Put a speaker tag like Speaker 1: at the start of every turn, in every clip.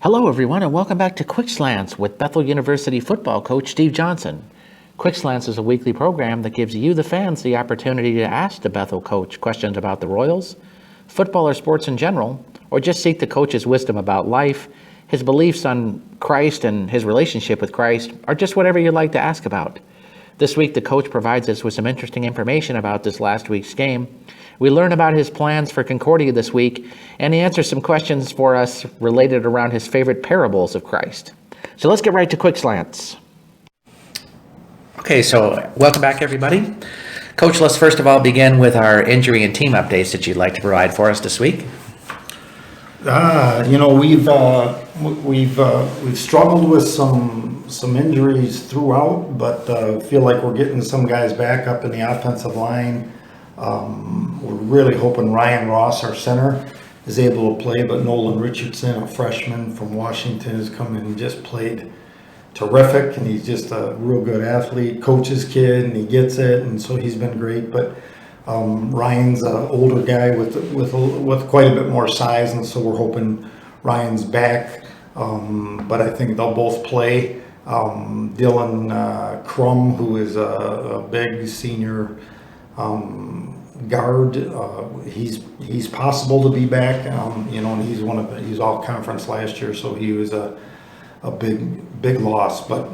Speaker 1: Hello, everyone, and welcome back to Quick Slants with Bethel University football coach Steve Johnson. Quick Slants is a weekly program that gives you, the fans, the opportunity to ask the Bethel coach questions about the Royals, football or sports in general, or just seek the coach's wisdom about life, his beliefs on Christ and his relationship with Christ, or just whatever you'd like to ask about. This week, the coach provides us with some interesting information about this last week's game. We learn about his plans for Concordia this week, and he answers some questions for us related around his favorite parables of Christ. So let's get right to Quick Slants. Okay, so welcome back, everybody. Coach, let's first of all begin with our injury and team updates that you'd like to provide for us this week.
Speaker 2: We've struggled with some injuries throughout, but feel like we're getting some guys back up in the offensive line. We're really hoping Ryan Ross, our center, is able to play, but Nolan Richardson, a freshman from Washington, has come in and just played terrific, and he's just a real good athlete, coach's kid, and he gets it, and so he's been great. But Ryan's an older guy with quite a bit more size, and so we're hoping Ryan's back. But I think they'll both play. Dylan Crum, who is a big senior guard, he's possible to be back. And he's all conference last year, so he was a big loss. But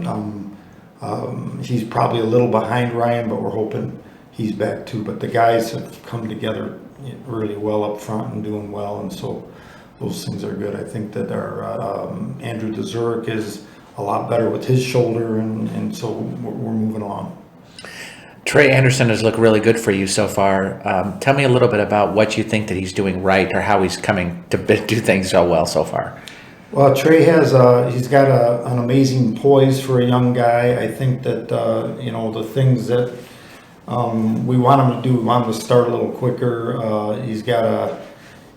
Speaker 2: he's probably a little behind Ryan, but we're hoping he's back too. But the guys have come together really well up front and doing well, and so those things are good. I think that our Andrew DeZurek is a lot better with his shoulder, and so we're moving along.
Speaker 1: Trey Anderson has looked really good for you so far. Tell me a little bit about what you think that he's doing right, or how he's coming to do things so well so far.
Speaker 2: Well, Trey he's got an amazing poise for a young guy. I think that the things that we want him to do, we want him to start a little quicker.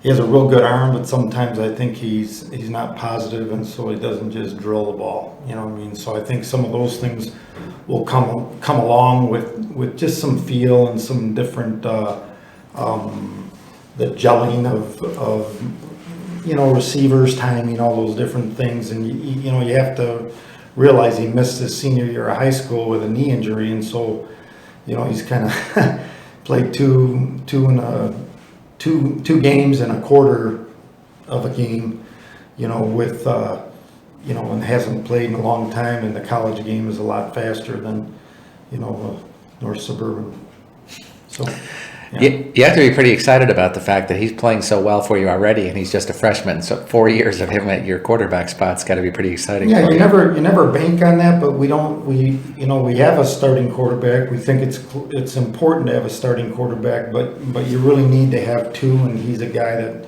Speaker 2: He has a real good arm, but sometimes I think he's not positive, and so he doesn't just drill the ball. You know what I mean? So I think some of those things will come along with just some feel and some different the gelling of receivers, timing, all those different things. And you have to realize he missed his senior year of high school with a knee injury, and so he's kind of played two games and a quarter of a game, and hasn't played in a long time, and the college game is a lot faster than, North Suburban. So, yeah.
Speaker 1: You have to be pretty excited about the fact that he's playing so well for you already, and he's just a freshman. So 4 years of him at your quarterback spot's got to be pretty exciting.
Speaker 2: Yeah, you never bank on that, but we have a starting quarterback. We think it's important to have a starting quarterback, but you really need to have two, and he's a guy that,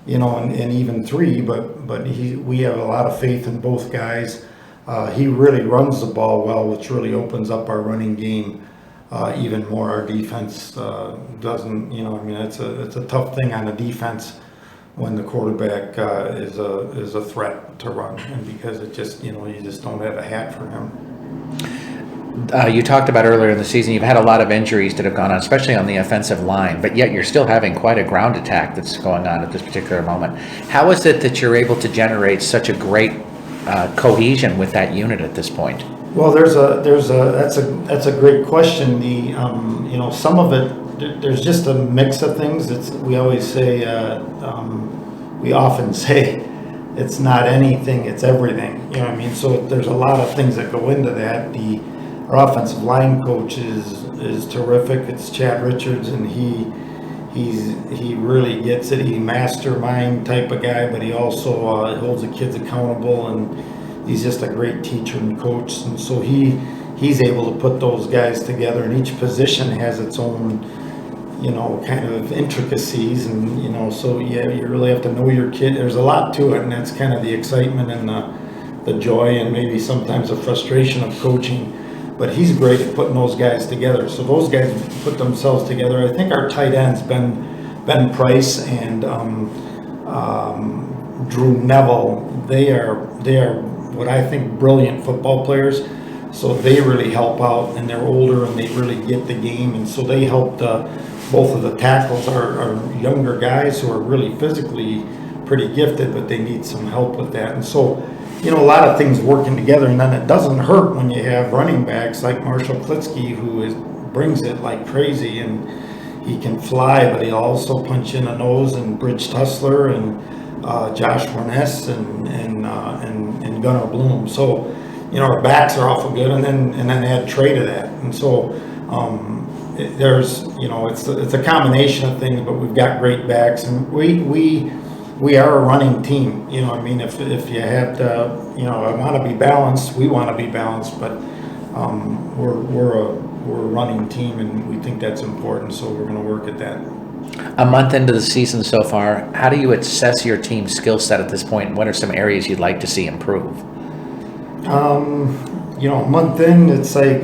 Speaker 2: and even three. But we have a lot of faith in both guys. He really runs the ball well, which really opens up our running game. Even more. Our defense doesn't, it's a tough thing on the defense when the quarterback is a threat to run, and because it just, you just don't have a hat for him.
Speaker 1: You talked about earlier in the season, you've had a lot of injuries that have gone on, especially on the offensive line, but yet you're still having quite a ground attack that's going on at this particular moment. How is it that you're able to generate such a great cohesion with that unit at this point?
Speaker 2: Well, that's a great question. Some of it, there's just a mix of things. We often say it's not anything, it's everything. You know what I mean? So there's a lot of things that go into that. Our offensive line coach is terrific. It's Chad Richards, and he really gets it. He's a mastermind type of guy, but he also holds the kids accountable, and he's just a great teacher and coach, and so he's able to put those guys together, and each position has its own, kind of intricacies, and so yeah, you really have to know your kid. There's a lot to it, and that's kind of the excitement and the joy, and maybe sometimes the frustration of coaching. But he's great at putting those guys together. So those guys put themselves together. I think our tight ends, Ben Price and Drew Neville, they are what I think brilliant football players. So they really help out, and they're older, and they really get the game, and so they helped both of the tackles are younger guys who are really physically pretty gifted, but they need some help with that. And so, a lot of things working together, and then it doesn't hurt when you have running backs like Marshall Klitsky, who brings it like crazy, and he can fly, but he'll also punch in a nose, and Bridge Tussler and Josh Warness and Gunnar Bloom. So, our backs are awful good, and then add Trey to that. And so there's, it's a combination of things, but we've got great backs, and we are a running team. If you have to, I want to be balanced, we want to be balanced, but we're a running team, and we think that's important, so we're going to work at that.
Speaker 1: A month into the season so far, how do you assess your team's skill set at this point? What are some areas you'd like to see improve?
Speaker 2: A month in, it's like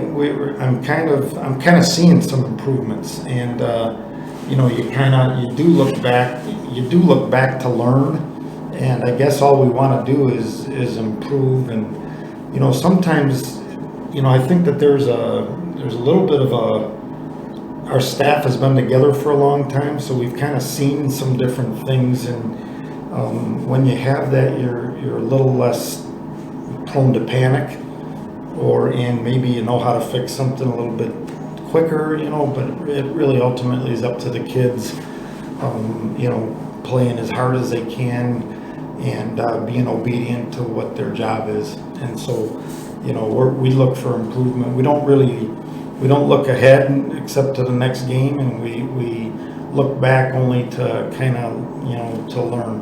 Speaker 2: I'm kind of seeing some improvements, and you do look back to learn, and I guess all we want to do is improve. And sometimes I think that there's a little bit of our staff has been together for a long time, so we've kind of seen some different things, and when you have that, you're a little less prone to panic, and maybe you know how to fix something a little bit quicker, but it really ultimately is up to the kids, playing as hard as they can, and being obedient to what their job is. And so, we look for improvement. We don't look ahead except to the next game, and we look back only to kind of, to learn,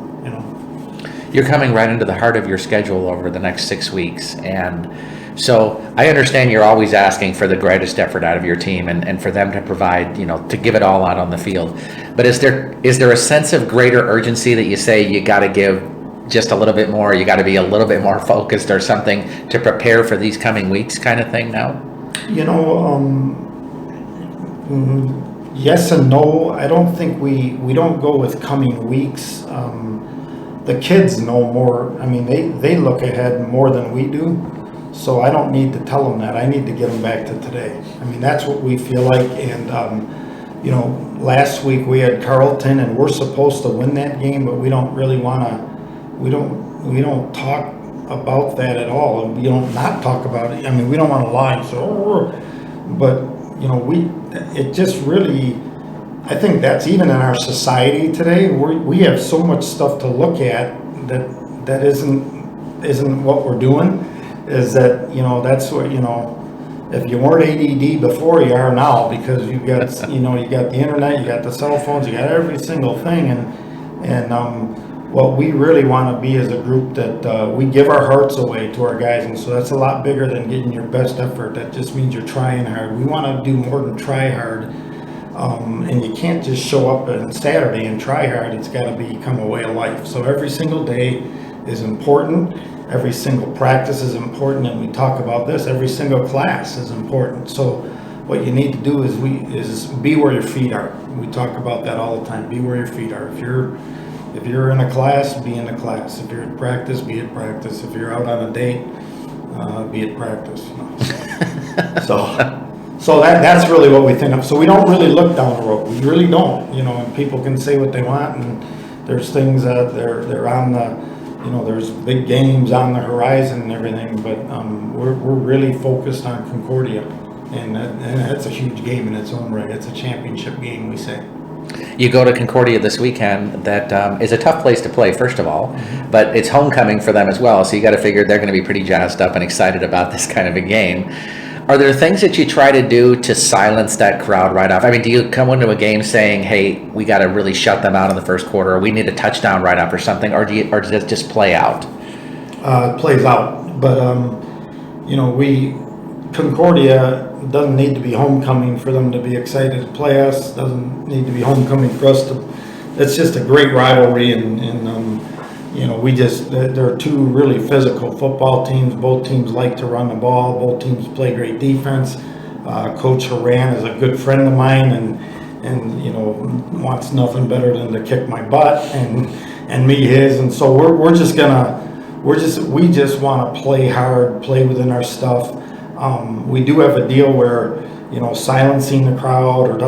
Speaker 1: You're coming right into the heart of your schedule over the next 6 weeks, and so I understand you're always asking for the greatest effort out of your team, and for them to provide, to give it all out on the field. But is there a sense of greater urgency that you say you got to give just a little bit more, you got to be a little bit more focused or something to prepare for these coming weeks kind of thing now?
Speaker 2: Yes and no. I don't think we don't go with coming weeks. The kids know more. I mean, they look ahead more than we do. So I don't need to tell them that. I need to get them back to today. I mean, that's what we feel like. And, last week we had Carleton, and we're supposed to win that game, but we don't really want to, we don't talk about that at all. And we don't not talk about it. I mean, we don't want to lie. So, but, it just really, I think that's even in our society today. We have so much stuff to look at that isn't what we're doing. Is that, that's what, if you weren't ADD before, you are now, because you got, you got the internet, you got the cell phones, you got every single thing. And what we really want to be is a group that we give our hearts away to our guys. And so that's a lot bigger than getting your best effort. That just means you're trying hard. We want to do more than try hard. And you can't just show up on Saturday and try hard. It's got to become a way of life. So every single day is important. Every single practice is important, and we talk about this. Every single class is important. So what you need to do is be where your feet are. We talk about that all the time. Be where your feet are. If you're in a class, be in the class. If you're at practice, be at practice. If you're out on a date, be at practice. So that's really what we think of. So we don't really look down the road. We really don't. And people can say what they want, and there's things that they're on the. There's big games on the horizon and everything, but we're really focused on Concordia, and that's a huge game in its own right. It's a championship game, we say.
Speaker 1: You go to Concordia this weekend. That is a tough place to play, first of all, but it's homecoming for them as well, so you got to figure they're going to be pretty jazzed up and excited about this kind of a game. Are there things that you try to do to silence that crowd right off? I mean, do you come into a game saying, hey, we got to really shut them out in the first quarter, or we need a touchdown right off or something, or does it just play out?
Speaker 2: It plays out, but, Concordia doesn't need to be homecoming for them to be excited to play us, doesn't need to be homecoming for us to, it's just a great rivalry, and there are two really physical football teams. Both teams like to run the ball. Both teams play great defense. Coach Haran is a good friend of mine, and wants nothing better than to kick my butt and me his. And so we just want to play hard, play within our stuff. We do have a deal where silencing the crowd or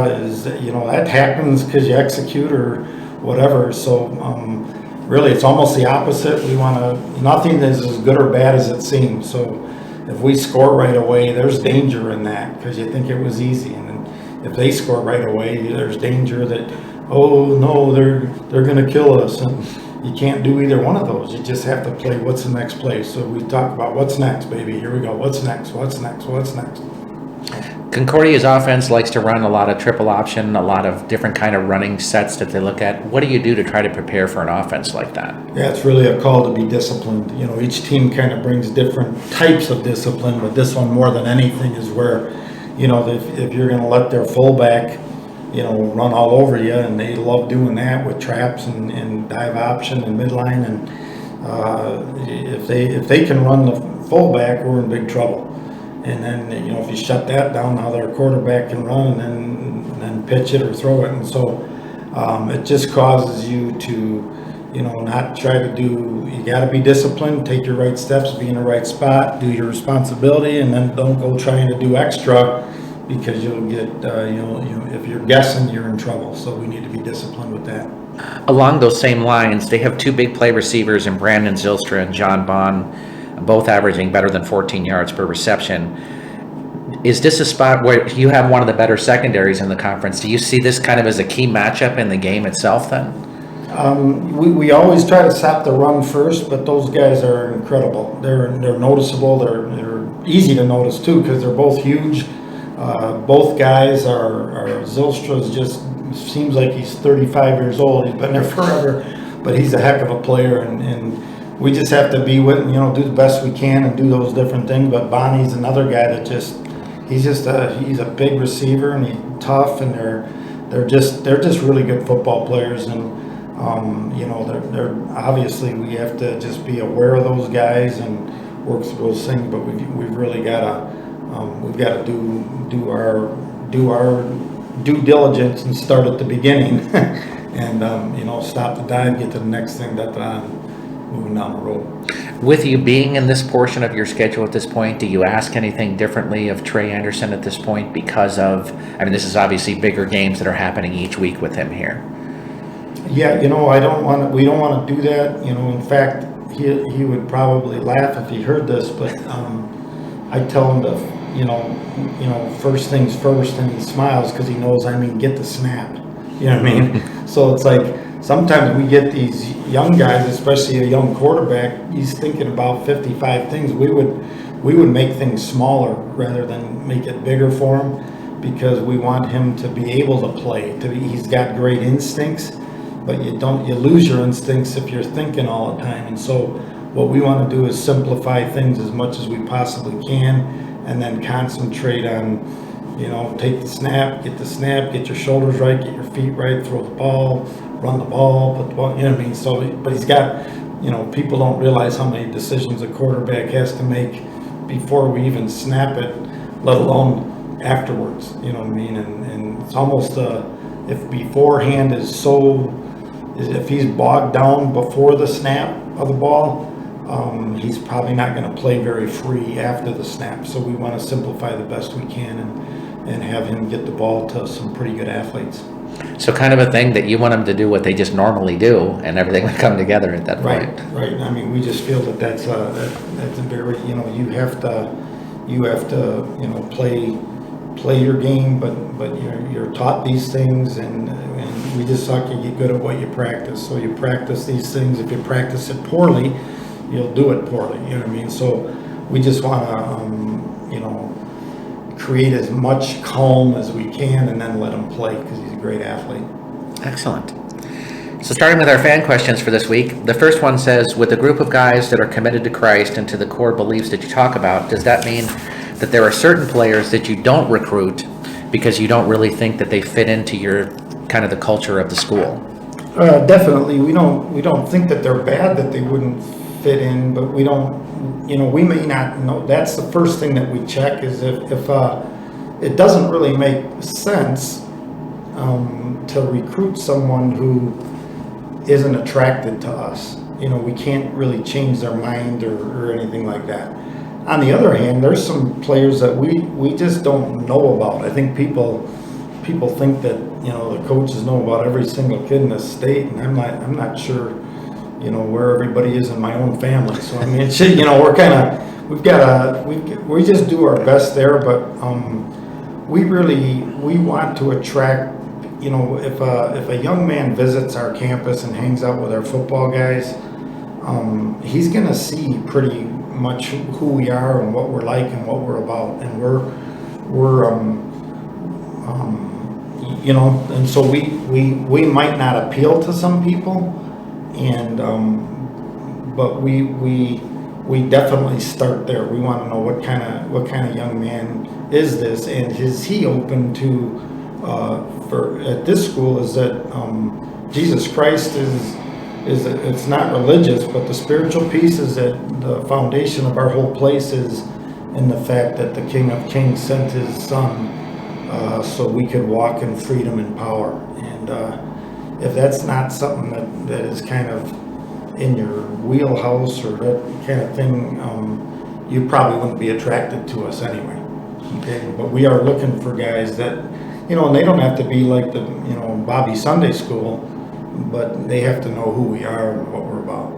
Speaker 2: is that happens because you execute or whatever. So. really, it's almost the opposite. We want to, nothing is as good or bad as it seems. So if we score right away, there's danger in that because you think it was easy. And then if they score right away, there's danger that, oh no, they're going to kill us. And you can't do either one of those. You just have to play what's the next play. So we talk about what's next, baby. Here we go. What's next? What's next? What's next?
Speaker 1: Concordia's offense likes to run a lot of triple option, a lot of different kind of running sets that they look at. What do you do to try to prepare for an offense like that?
Speaker 2: Yeah, it's really a call to be disciplined. You know, each team kind of brings different types of discipline, but this one more than anything is where, you know, if you're going to let their fullback, you know, run all over you, and they love doing that with traps and dive option and midline, and if they can run the fullback, we're in big trouble. And then, you know, if you shut that down, now their quarterback can run and then pitch it or throw it. And so it just causes you to, you know, not try to do, you got to be disciplined, take your right steps, be in the right spot, do your responsibility, and then don't go trying to do extra because you'll get, you know, if you're guessing, you're in trouble. So we need to be disciplined with that.
Speaker 1: Along those same lines, they have two big play receivers in Brandon Zylstra and John Bond, both averaging better than 14 yards per reception. Is this a spot where you have one of the better secondaries in the conference? Do you see this kind of as a key matchup in the game itself then?
Speaker 2: We always try to stop the run first, but those guys are incredible. They're noticeable. They're easy to notice too because they're both huge. Both guys are Zylstra's just seems like he's 35 years old. He's been there forever, but he's a heck of a player, and we just have to be with, you know, do the best we can and do those different things. But Bonnie's another guy that he's a big receiver, and he's tough, and they're just really good football players. And you know, they're obviously we have to just be aware of those guys and work through those things. But we've really got to do our due diligence and start at the beginning, and you know, stop the dive, get to the next thing that moving down the road.
Speaker 1: With you being in this portion of your schedule at this point, do you ask anything differently of Trey Anderson at this point because of, I mean, this is obviously bigger games that are happening each week with him here?
Speaker 2: Yeah, you know, we don't want to do that. You know, in fact, he would probably laugh if he heard this, but I tell him to, you know, first things first, and he smiles because he knows, I mean, get the snap. You know what I mean? So it's like, sometimes we get these young guys, especially a young quarterback, he's thinking about 55 things. We would make things smaller rather than make it bigger for him because we want him to be able to play. He's got great instincts, but you lose your instincts if you're thinking all the time. And so what we want to do is simplify things as much as we possibly can and then concentrate on, you know, take the snap, get your shoulders right, get your feet right, throw the ball, run the ball, put the ball, you know what I mean? So, but he's got, you know, people don't realize how many decisions a quarterback has to make before we even snap it, let alone afterwards, you know what I mean? And it's almost, if beforehand if he's bogged down before the snap of the ball, he's probably not going to play very free after the snap. So we want to simplify the best we can and have him get the ball to some pretty good athletes.
Speaker 1: So kind of a thing that you want them to do what they just normally do, and everything would come together at that point.
Speaker 2: Right. I mean, we just feel that's a very, you know, you have to, you know, play your game, but you're taught these things, and we just suck. You get good at what you practice. So you practice these things. If you practice it poorly, you'll do it poorly. You know what I mean? So we just want to, you know, create as much calm as we can and then let him play because he's a great athlete.
Speaker 1: Excellent. So starting with our fan questions for this week, the first one says, with a group of guys that are committed to Christ and to the core beliefs that you talk about, does that mean that there are certain players that you don't recruit because you don't really think that they fit into your kind of the culture of the school?
Speaker 2: Definitely. We don't think that they're bad, that they wouldn't fit in, but we don't, you know, we may not know. That's the first thing that we check is if it doesn't really make sense to recruit someone who isn't attracted to us. You know, we can't really change their mind or anything like that. On the other hand, there's some players that we just don't know about. I think people think that, you know, the coaches know about every single kid in the state, and I'm not sure, you know, where everybody is in my own family. So I mean, it's, you know, we just do our best there, but we want to attract, you know, if a young man visits our campus and hangs out with our football guys, he's going to see pretty much who we are and what we're like and what we're about, and we're you know, and so we might not appeal to some people, and but we definitely start there. We want to know what kind of young man is this, and is he open to for at this school is that Jesus Christ is it's not religious, but the spiritual piece is that the foundation of our whole place is in the fact that the King of Kings sent his son so we could walk in freedom and power. And if that's not something that is kind of in your wheelhouse or that kind of thing, you probably wouldn't be attracted to us anyway. Okay? But we are looking for guys that, you know, and they don't have to be like the, you know, Bobby Sunday School, but they have to know who we are and what we're about.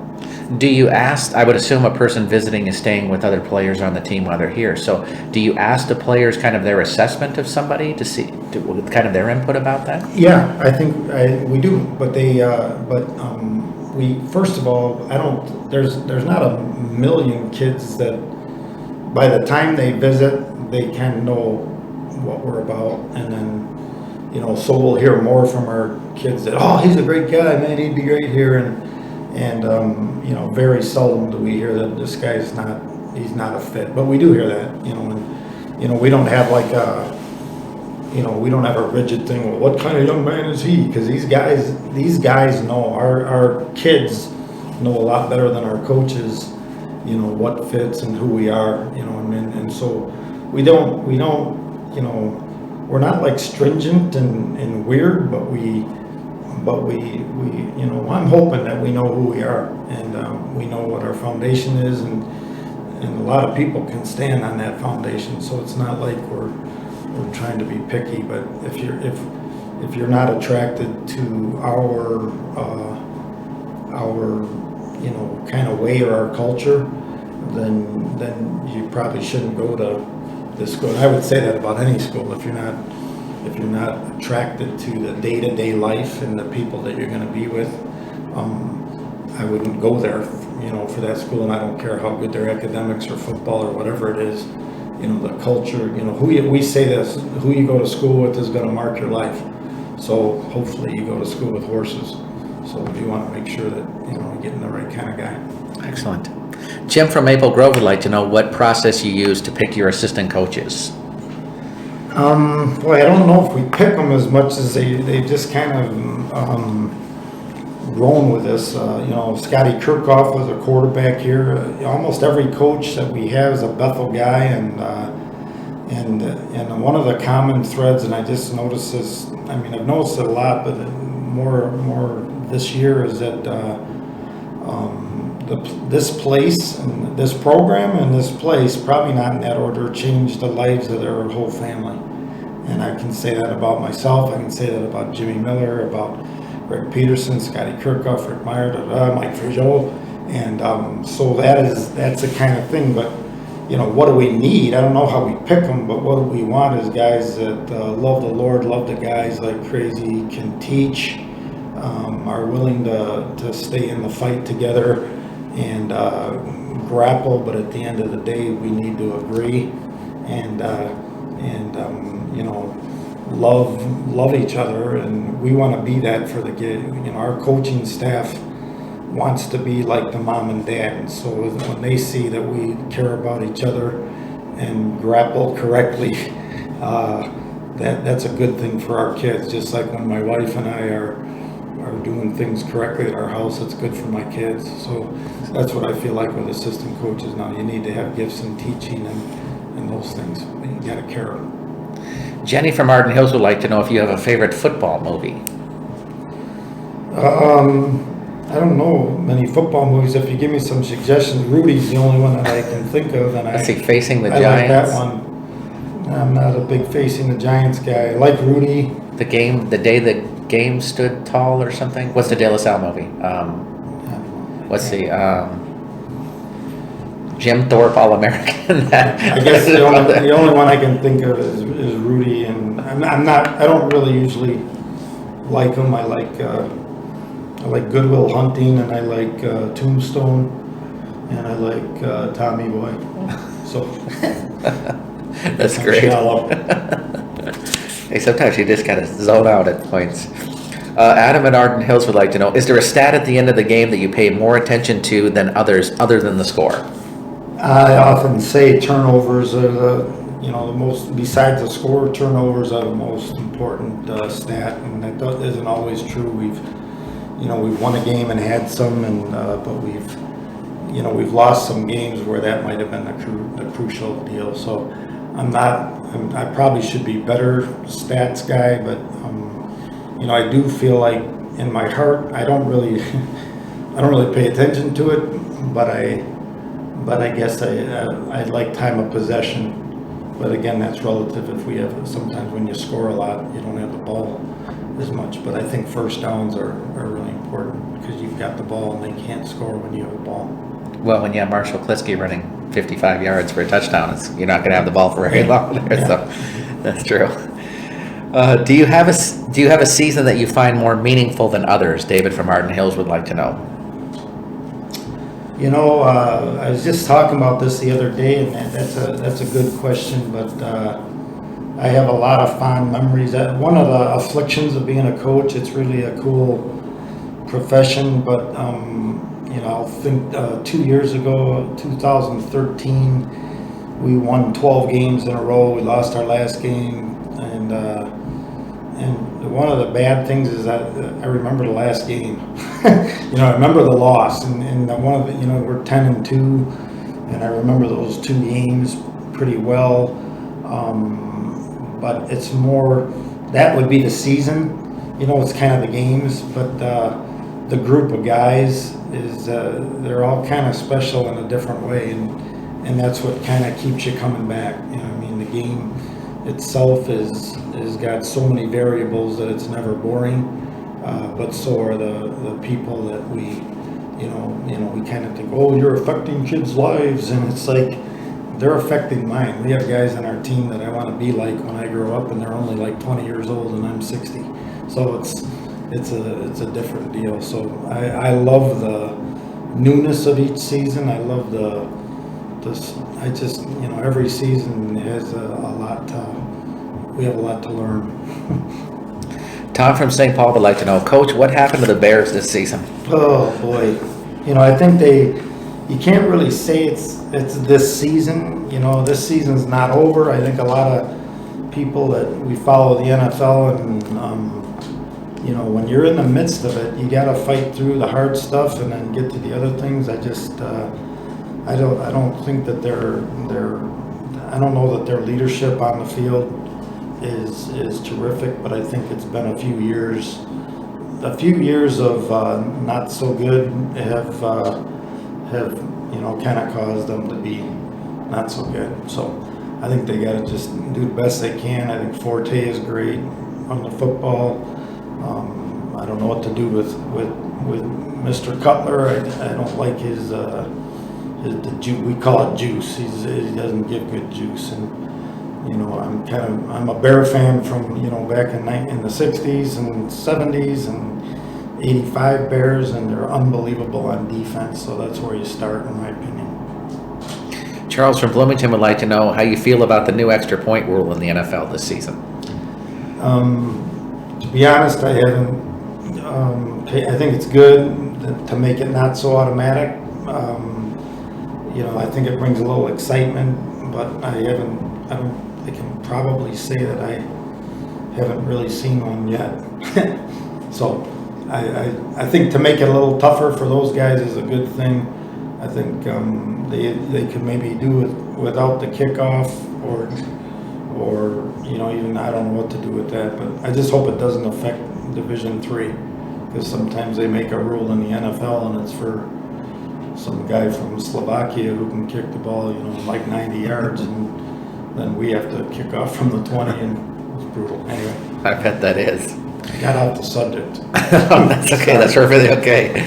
Speaker 1: Do you ask, I would assume a person visiting is staying with other players on the team while they're here, so do you ask the players kind of their assessment of somebody to see, kind of their input about that?
Speaker 2: Yeah, I think we do, but we, first of all, there's not a million kids that by the time they visit, they kind of know what we're about, and then, you know, so we'll hear more from our kids that, oh, he's a great guy, man, he'd be great here, and you know, very seldom do we hear that this guy's he's not a fit, but we do hear that, you know, and, you know, we don't have like you know, we don't have a rigid thing, well, what kind of young man is he? Because these guys know, our kids know a lot better than our coaches, you know, what fits and who we are, you know, and so we don't, you know, we're not like stringent and weird, but we, you know, I'm hoping that we know who we are, and we know what our foundation is, and a lot of people can stand on that foundation. So it's not like we're trying to be picky, but if you're not attracted to our you know, kind of way or our culture, then you probably shouldn't go to this school. And I would say that about any school. If you're not attracted to the day-to-day life and the people that you're going to be with, I wouldn't go there, you know, for that school. And I don't care how good their academics or football or whatever it is, you know, the culture, you know, we say this, who you go to school with is going to mark your life. So hopefully you go to school with horses. So you want to make sure that, you know, you're getting the right kind of guy.
Speaker 1: Excellent. Jim from Maple Grove would like to know what process you use to pick your assistant coaches.
Speaker 2: Boy, I don't know if we pick them as much as they just kind of grown with us. You know, Scotty Kirkhoff was a quarterback here. Almost every coach that we have is a Bethel guy, and one of the common threads, and I just noticed this. I mean, I've noticed it a lot, but more this year is that this place and this program and this place, probably not in that order, changed the lives of their whole family. And I can say that about myself. I can say that about Jimmy Miller, about Greg Peterson, Scotty Kirkhoff, Rick Meyer, Mike Frigeau. And so that's the kind of thing. But, you know, what do we need? I don't know how we pick them, but what we want is guys that love the Lord, love the guys like crazy, can teach, are willing to stay in the fight together and grapple, but at the end of the day, we need to agree and you know, love each other, and we want to be that for the kid. You know, our coaching staff wants to be like the mom and dad, and so when they see that we care about each other and grapple correctly, that's a good thing for our kids. Just like when my wife and I are doing things correctly at our house, it's good for my kids. So that's what I feel like with assistant coaches now. You need to have gifts in teaching and those things. You got to care.
Speaker 1: Jenny from Arden Hills would like to know if you have a favorite football movie.
Speaker 2: I don't know many football movies. If you give me some suggestions, Rudy's the only one that I can think of. And
Speaker 1: I see Facing the
Speaker 2: I
Speaker 1: Giants.
Speaker 2: like that one. I'm not a big Facing the Giants guy. I like Rudy.
Speaker 1: The Day the Game Stood Tall or something. What's the De La Salle movie? let's see, Jim Thorpe All-American.
Speaker 2: I guess the only one I can think of is Rudy, and I don't really usually like him. I like Goodwill Hunting, and I like Tombstone, and I like Tommy Boy. So
Speaker 1: That's great.
Speaker 2: Shallow.
Speaker 1: Hey, sometimes you just gotta zone out at points. Adam in Arden Hills would like to know, is there a stat at the end of the game that you pay more attention to than others, other than the score?
Speaker 2: I often say turnovers are the most, besides the score, turnovers are the most important stat, and that isn't always true. We've won a game and had some, but we've lost some games where that might have been the crucial deal. So I probably should be better stats guy, but I do feel like in my heart I don't really pay attention to it, but I guess I like time of possession. But again, that's relative. Sometimes when you score a lot, you don't have the ball as much. But I think first downs are really important because you've got the ball and they can't score when you have the ball.
Speaker 1: Well, when you have Marshall Kliske running 55 yards for a touchdown, you're not going to have the ball for very long there. Yeah. So that's true. Do you have a season that you find more meaningful than others? David from Arden Hills would like to know.
Speaker 2: I was just talking about this the other day, and that's a good question. But I have a lot of fond memories. One of the afflictions of being a coach, it's really a cool profession. But I think 2 years ago, 2013, we won 12 games in a row. We lost our last game, and one of the bad things is that I remember the last game. I remember the loss, and one of the, we're 10-2, and I remember those 2 games pretty well. But it's more, that would be the season. It's kind of the games, but the group of guys is they're all kind of special in a different way, and that's what kind of keeps you coming back. The game itself is got so many variables that it's never boring, but so are the people that we kind of think, oh, you're affecting kids' lives, and it's like they're affecting mine. We have guys on our team that I want to be like when I grow up, and they're only like 20 years old and I'm 60. So it's a different deal. So I love the newness of each season. I love every season has a lot we have a lot to learn.
Speaker 1: Tom from St. Paul would like to know, Coach, what happened to the Bears this season?
Speaker 2: Oh boy, I think you can't really say it's this season. This season's not over. I think a lot of people that we follow the NFL, and when you're in the midst of it, you got to fight through the hard stuff and then get to the other things. I don't think that I don't know that their leadership on the field is terrific, but I think it's been a few years of not so good have kind of caused them to be not so good. So I think they got to just do the best they can. I think Forte is great on the football. I don't know what to do with Mr. Cutler. I don't like his we call it juice. He doesn't give good juice, and I'm a Bear fan from back in the 60s and 70s and 85 Bears, and they're unbelievable on defense. So that's where you start, in my opinion.
Speaker 1: Charles from Bloomington would like to know how you feel about the new extra point rule in the NFL this season.
Speaker 2: To be honest, I haven't. I think it's good to make it not so automatic. I think it brings a little excitement, but I can probably say that I haven't really seen one yet. So I think to make it a little tougher for those guys is a good thing. I think they could maybe do it without the kickoff, or even I don't know what to do with that. But I just hope it doesn't affect Division III, because sometimes they make a rule in the NFL and it's for some guy from Slovakia who can kick the ball, like 90 yards, and then we have to kick off from the 20, and it's brutal. Anyway.
Speaker 1: I bet that is.
Speaker 2: I got off the subject.
Speaker 1: That's okay. That's perfectly okay.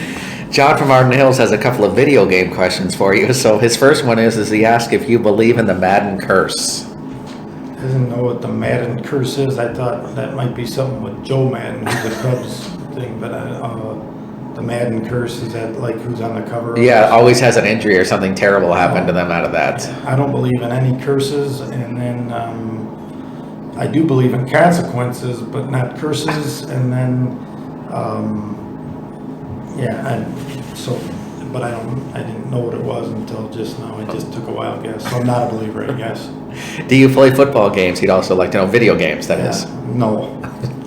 Speaker 1: John from Arden Hills has a couple of video game questions for you. So his first one is he asked if you believe in the Madden curse.
Speaker 2: I didn't know what the Madden curse is. I thought that might be something with Joe Madden, who's the Cubs thing, but the Madden curse, is that like who's on the cover?
Speaker 1: Yeah, always has an injury or something terrible happen to them out of that.
Speaker 2: I don't believe in any curses, and then I do believe in consequences, but not curses. And then but I didn't know what it was until just now. It just took a while, I guess. So I'm not a believer, I guess.
Speaker 1: Do you play football games? He'd also like to know video games, that is.
Speaker 2: No,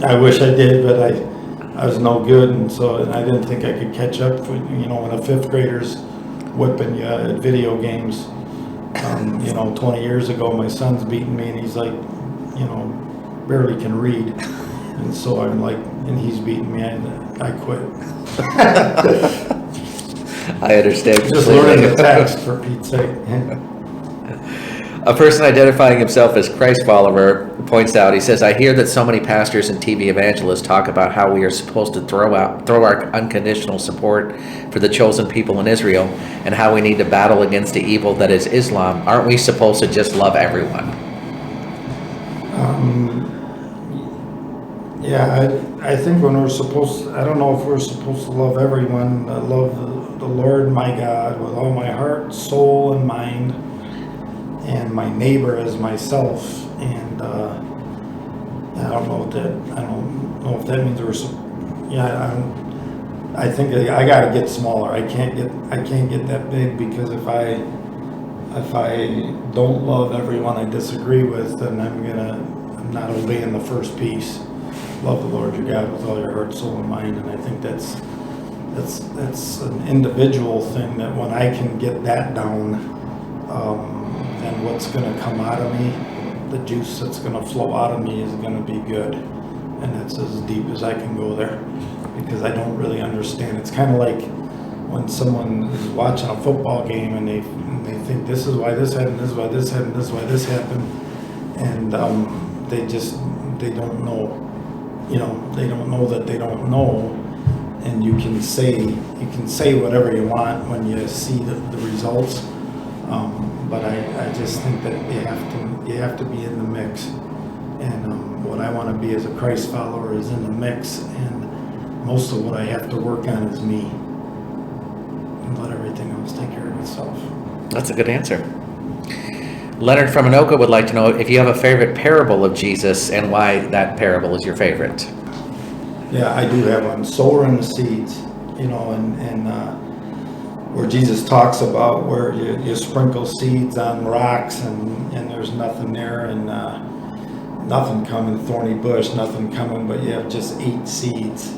Speaker 2: I wish I did, but I was no good, and so I didn't think I could catch up. When a fifth grader's whipping you at video games. 20 years ago, my son's beating me, and he's like, barely can read, and so I'm like, and he's beating me, and I quit.
Speaker 1: I understand.
Speaker 2: Just learning the text, for Pete's sake.
Speaker 1: A person identifying himself as Christ follower points out, he says, I hear that so many pastors and TV evangelists talk about how we are supposed to throw our unconditional support for the chosen people in Israel and how we need to battle against the evil that is Islam. Aren't we supposed to just love everyone?
Speaker 2: I think when I don't know if we're supposed to love everyone. I love the Lord my God with all my heart, soul, and mind, and my neighbor as myself. And I don't know if that means I think I got to get smaller. I can't get that big, because if I don't love everyone I disagree with, then I'm not obeying the first piece. Love the Lord your God with all your heart, soul, and mind. And I think that's an individual thing, that when I can get that down, then what's going to come out of me, the juice that's going to flow out of me, is going to be good. And that's as deep as I can go there, because I don't really understand. It's kind of like when someone is watching a football game and they think this is why this happened, this is why this happened, this is why this happened, and they don't know. They don't know that they don't know, and you can say whatever you want when you see the results. But I just think that you have to be in the mix, and what I want to be as a Christ follower is in the mix, and most of what I have to work on is me, and let everything else take care of itself.
Speaker 1: That's a good answer. Leonard from Anoka would like to know if you have a favorite parable of Jesus and why that parable is your favorite.
Speaker 2: Yeah, I do have one. Sowing the seeds, and where Jesus talks about where you sprinkle seeds on rocks and there's nothing there, and nothing coming, thorny bush, nothing coming, but you have just 8 seeds,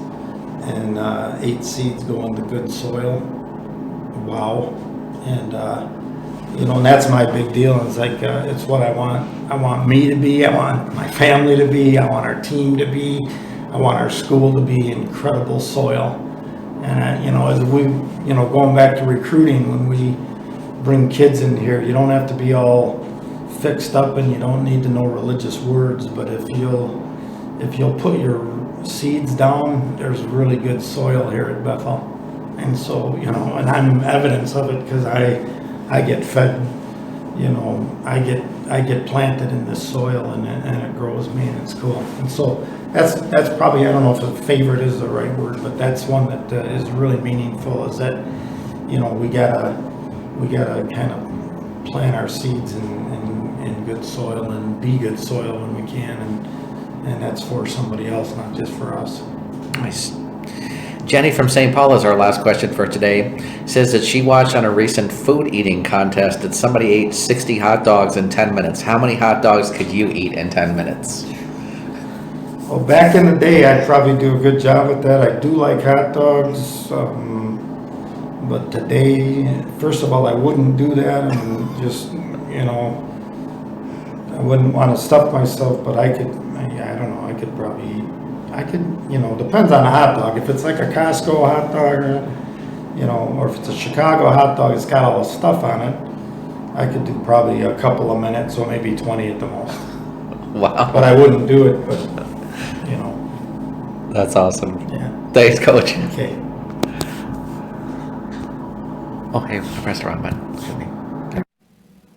Speaker 2: and 8 seeds go into good soil. Wow. And and that's my big deal. It's like, it's what I want. I want me to be. I want my family to be. I want our team to be. I want our school to be incredible soil. And as we, going back to recruiting, when we bring kids in here, you don't have to be all fixed up, and you don't need to know religious words. But if you'll put your seeds down, there's really good soil here at Bethel. And so, and I'm evidence of it, because I get fed, I get planted in this soil, and it grows me, and it's cool. And so that's probably, I don't know if a favorite is the right word, but that's one that is really meaningful, is that, we gotta kind of plant our seeds in good soil and be good soil when we can, and that's for somebody else, not just for us.
Speaker 1: Nice. Jenny from St. Paul is our last question for today. Says that she watched on a recent food eating contest that somebody ate 60 hot dogs in 10 minutes. How many hot dogs could you eat in 10 minutes?
Speaker 2: Well, back in the day, I'd probably do a good job at that. I do like hot dogs, but today, first of all, I wouldn't do that, and just, I wouldn't want to stuff myself, but I don't know, I could probably eat. Depends on a hot dog. If it's like a Costco hot dog, or if it's a Chicago hot dog, it's got all the stuff on it, I could do probably a couple of minutes, or maybe 20 at the most.
Speaker 1: Wow.
Speaker 2: But I wouldn't do it, but,
Speaker 1: That's awesome.
Speaker 2: Yeah.
Speaker 1: Thanks, Coach.
Speaker 2: Okay.
Speaker 1: Oh, hey, I pressed the wrong button. Excuse me.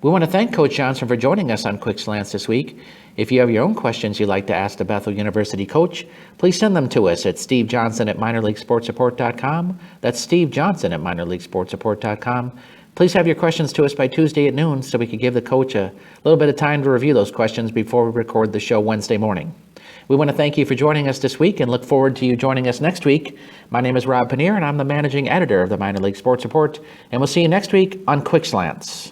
Speaker 1: We want to thank Coach Johnson for joining us on Quick Slants this week. If you have your own questions you'd like to ask the Bethel University coach, please send them to us at stevejohnson@minorleaguesportsreport.com. That's Steve Johnson at minorleaguesportsreport.com. Please have your questions to us by Tuesday at noon so we can give the coach a little bit of time to review those questions before we record the show Wednesday morning. We want to thank you for joining us this week and look forward to you joining us next week. My name is Rob Paneer, and I'm the managing editor of the Minor League Sports Report, and we'll see you next week on Quick Slants.